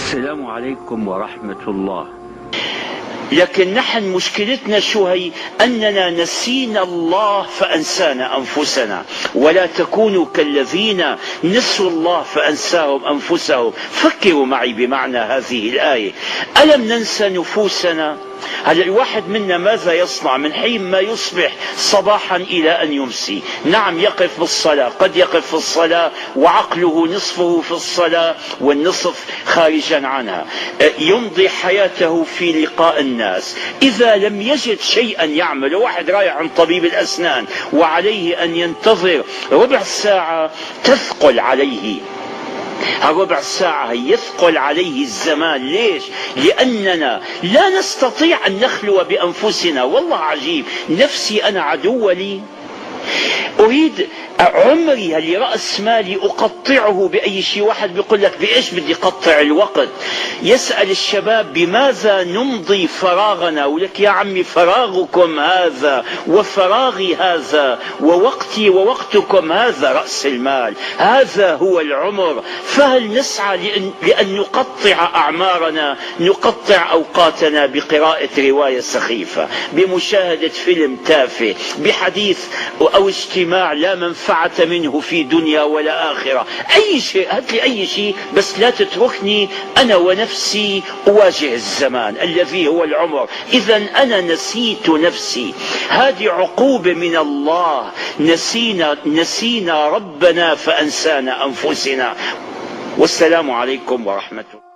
السلام عليكم ورحمة الله. لكن نحن مشكلتنا شو هي؟ أننا نسينا الله فأنسانا أنفسنا. ولا تكونوا كالذين نسوا الله فأنساهم أنفسهم. فكروا معي بمعنى هذه الآية. ألم ننسى نفوسنا؟ هذا الواحد منا ماذا يصنع من حين ما يصبح صباحا إلى أن يمسي؟ نعم، يقف بالصلاة، قد يقف في الصلاة وعقله نصفه في الصلاة والنصف خارجا عنها. يمضي حياته في لقاء الناس. إذا لم يجد شيئا يعمله، واحد رايح عند طبيب الأسنان وعليه أن ينتظر ربع ساعة، تثقل عليه ربع ساعة، يثقل عليه الزمان. ليش؟ لأننا لا نستطيع أن نخلو بأنفسنا. والله عجيب، نفسي أنا عدو لي. أريد عمري اللي رأس مالي أقطعه بأي شيء. واحد بيقول لك بإيش بدي قطع الوقت؟ يسأل الشباب بماذا نمضي فراغنا؟ ولك يا عمي، فراغكم هذا وفراغي هذا ووقتي ووقتكم هذا رأس المال، هذا هو العمر. فهل نسعى لأن نقطع أعمارنا، نقطع أوقاتنا بقراءة رواية سخيفة، بمشاهدة فيلم تافه، بحديث أو اجتماع لا منفعة منه في دنيا ولا آخرة؟ أي شيء، هات لي أي شيء، بس لا تتركني أنا ونفسي أواجه الزمان الذي هو العمر. إذا أنا نسيت نفسي. هذه عقوبة من الله. نسينا ربنا فأنسانا أنفسنا. والسلام عليكم ورحمة الله.